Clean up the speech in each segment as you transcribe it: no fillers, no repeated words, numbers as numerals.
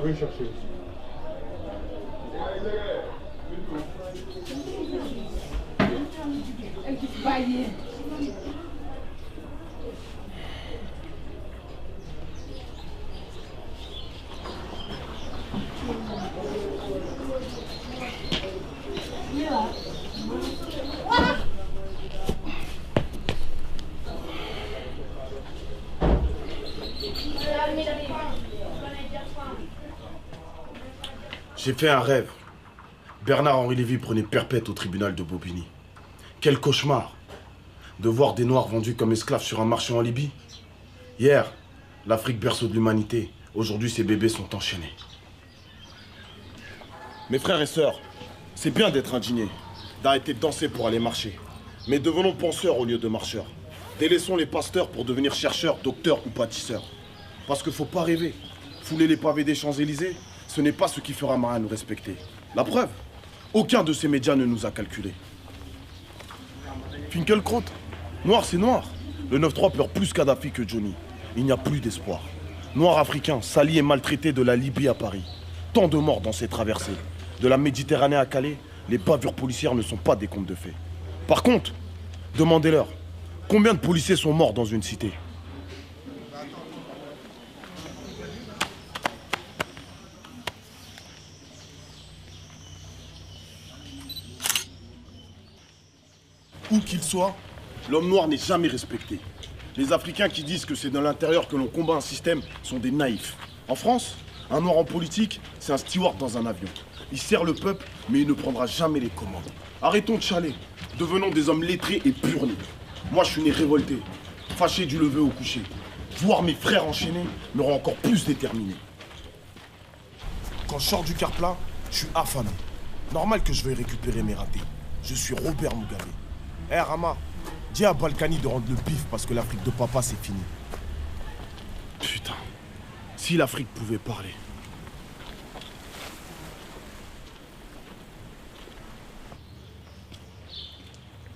vais chercher. J'ai fait un rêve. Bernard-Henri Lévy prenait perpète au tribunal de Bobigny. Quel cauchemar de voir des Noirs vendus comme esclaves sur un marché en Libye. Hier, l'Afrique berceau de l'humanité. Aujourd'hui, ces bébés sont enchaînés. Mes frères et sœurs, c'est bien d'être indigné, d'arrêter de danser pour aller marcher. Mais devenons penseurs au lieu de marcheurs. Délaissons les pasteurs pour devenir chercheurs, docteurs ou pâtisseurs. Parce qu'il ne faut pas rêver. Fouler les pavés des Champs-Élysées, ce n'est pas ce qui fera Marat nous respecter. La preuve, aucun de ces médias ne nous a calculés. Finkielkraut, noir c'est noir. Le 9-3 pleure plus Kadhafi que Johnny. Il n'y a plus d'espoir. Noirs africains, salis et maltraités de la Libye à Paris. Tant de morts dans ces traversées. De la Méditerranée à Calais, les bavures policières ne sont pas des contes de fées. Par contre, demandez-leur, combien de policiers sont morts dans une cité ? Où qu'il soit, l'homme noir n'est jamais respecté. Les Africains qui disent que c'est dans l'intérieur que l'on combat un système sont des naïfs. En France, un noir en politique, c'est un steward dans un avion. Il sert le peuple, mais il ne prendra jamais les commandes. Arrêtons de chaler. Devenons des hommes lettrés et purs nés. Moi, je suis né révolté, fâché du lever au coucher. Voir mes frères enchaînés me rend encore plus déterminé. Quand je sors du car plat, je suis affamé. Normal que je veuille récupérer mes ratés. Je suis Robert Mugabe. Hé Rama, dis à Balkany de rendre le bif parce que l'Afrique de papa c'est fini. Putain, si l'Afrique pouvait parler.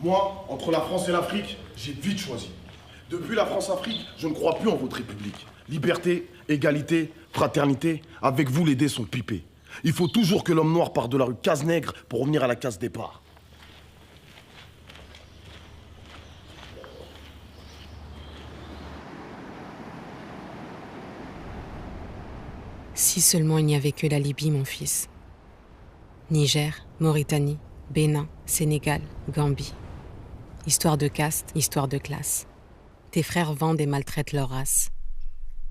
Moi, entre la France et l'Afrique, j'ai vite choisi. Depuis la France-Afrique, je ne crois plus en votre République. Liberté, égalité, fraternité, avec vous les dés sont pipés. Il faut toujours que l'homme noir parte de la rue Cazenègre pour revenir à la case départ. Si seulement il n'y avait que la Libye, mon fils. Niger, Mauritanie, Bénin, Sénégal, Gambie. Histoire de caste, histoire de classe. Tes frères vendent et maltraitent leur race.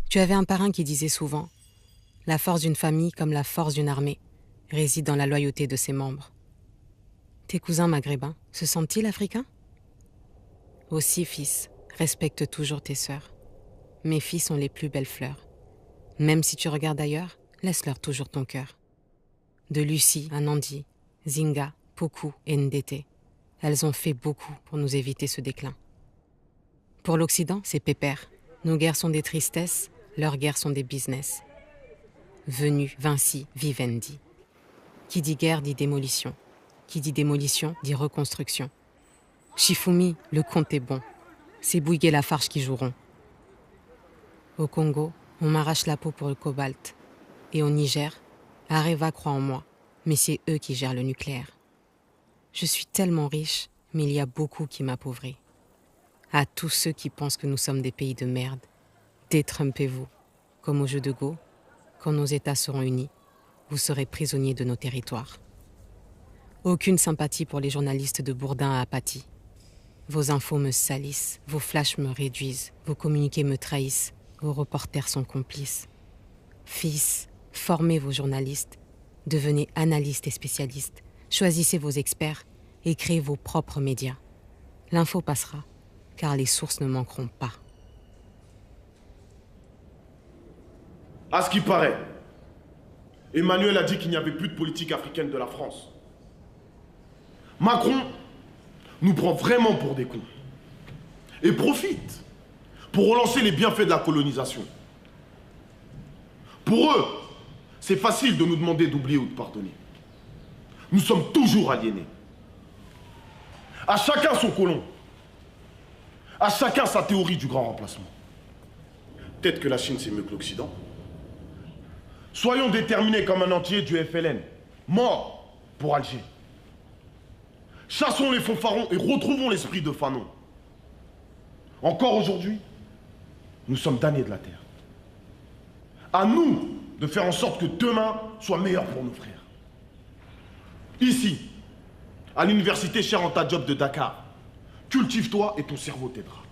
Tu avais un parrain qui disait souvent « La force d'une famille, comme la force d'une armée, réside dans la loyauté de ses membres. » Tes cousins maghrébins se sentent-ils africains ? Aussi, fils, respecte toujours tes sœurs. Mes filles sont les plus belles fleurs. Même si tu regardes ailleurs, laisse-leur toujours ton cœur. De Lucie à Nandi, Zinga, Pokou et Ndété, elles ont fait beaucoup pour nous éviter ce déclin. Pour l'Occident, c'est pépère. Nos guerres sont des tristesses, leurs guerres sont des business. Venu, Vinci, Vivendi. Qui dit guerre dit démolition. Qui dit démolition dit reconstruction. Shifumi, le compte est bon. C'est Bouygues et Lafarge qui joueront. Au Congo, on m'arrache la peau pour le cobalt. Et au Niger, Areva croit en moi, mais c'est eux qui gèrent le nucléaire. Je suis tellement riche, mais il y a beaucoup qui m'appauvrissent. À tous ceux qui pensent que nous sommes des pays de merde, détrompez-vous. Comme au jeu de Go, quand nos États seront unis, vous serez prisonniers de nos territoires. Aucune sympathie pour les journalistes de Bourdin à Apathie. Vos infos me salissent, vos flashs me réduisent, vos communiqués me trahissent, vos reporters sont complices. Fils, formez vos journalistes, devenez analystes et spécialistes, choisissez vos experts et créez vos propres médias. L'info passera, car les sources ne manqueront pas. À ce qui paraît, Emmanuel a dit qu'il n'y avait plus de politique africaine de la France. Macron nous prend vraiment pour des cons. Et profite pour relancer les bienfaits de la colonisation. Pour eux, c'est facile de nous demander d'oublier ou de pardonner. Nous sommes toujours aliénés. À chacun son colon. À chacun sa théorie du grand remplacement. Peut-être que la Chine c'est mieux que l'Occident. Soyons déterminés comme un entier du FLN. Mort pour Alger. Chassons les fanfarons et retrouvons l'esprit de Fanon. Encore aujourd'hui, nous sommes damnés de la terre. À nous de faire en sorte que demain soit meilleur pour nos frères. Ici, à l'université Cheikh Anta Diop de Dakar, cultive-toi et ton cerveau t'aidera.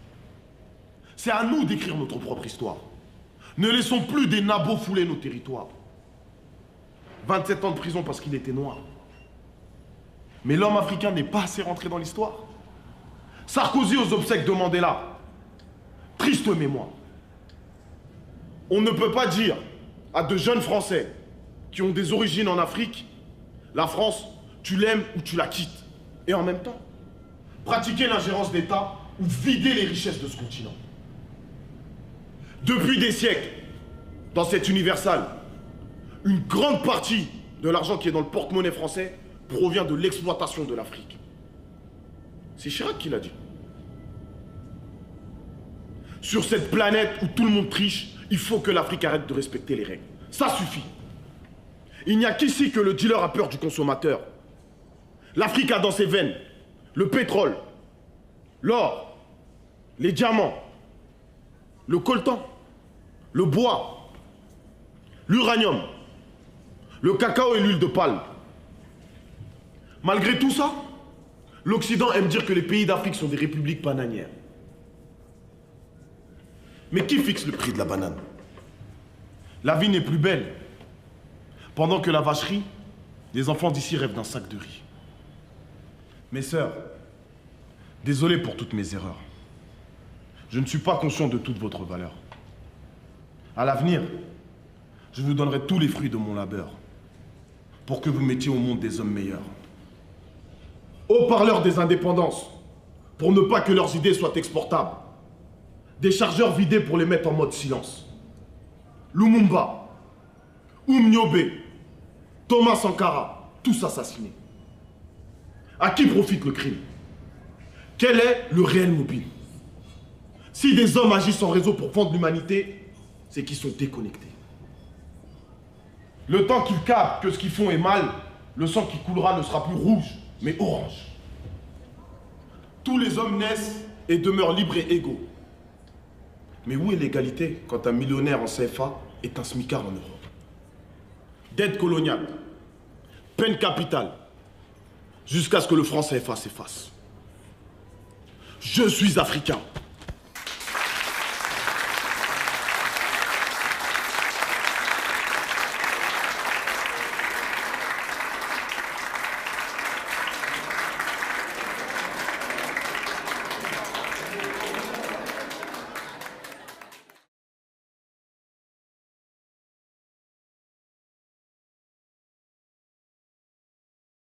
C'est à nous d'écrire notre propre histoire. Ne laissons plus des nabots fouler nos territoires. 27 ans de prison parce qu'il était noir. Mais l'homme africain n'est pas assez rentré dans l'histoire. Sarkozy aux obsèques de Mandela. Triste mémoire. On ne peut pas dire à de jeunes Français qui ont des origines en Afrique, la France, tu l'aimes ou tu la quittes. Et en même temps, pratiquer l'ingérence d'État ou vider les richesses de ce continent. Depuis des siècles, dans cette universale, une grande partie de l'argent qui est dans le porte-monnaie français provient de l'exploitation de l'Afrique. C'est Chirac qui l'a dit. Sur cette planète où tout le monde triche, il faut que l'Afrique arrête de respecter les règles. Ça suffit. Il n'y a qu'ici que le dealer a peur du consommateur. L'Afrique a dans ses veines le pétrole, l'or, les diamants, le coltan, le bois, l'uranium, le cacao et l'huile de palme. Malgré tout ça, l'Occident aime dire que les pays d'Afrique sont des républiques bananières. Mais qui fixe le prix de la banane? La vie n'est plus belle. Pendant que la vacherie, les enfants d'ici rêvent d'un sac de riz. Mes sœurs, désolé pour toutes mes erreurs. Je ne suis pas conscient de toute votre valeur. À l'avenir, je vous donnerai tous les fruits de mon labeur pour que vous mettiez au monde des hommes meilleurs. Haut-parleurs des indépendances, pour ne pas que leurs idées soient exportables. Des chargeurs vidés pour les mettre en mode silence. Lumumba, Oumniobé, Thomas Sankara, tous assassinés. À qui profite le crime? Quel est le réel mobile? Si des hommes agissent en réseau pour fendre l'humanité, c'est qu'ils sont déconnectés. Le temps qu'ils captent que ce qu'ils font est mal, le sang qui coulera ne sera plus rouge, mais orange. Tous les hommes naissent et demeurent libres et égaux. Mais où est l'égalité quand un millionnaire en CFA est un smicard en Europe? Dette coloniale, peine capitale, jusqu'à ce que le franc CFA s'efface. Je suis africain.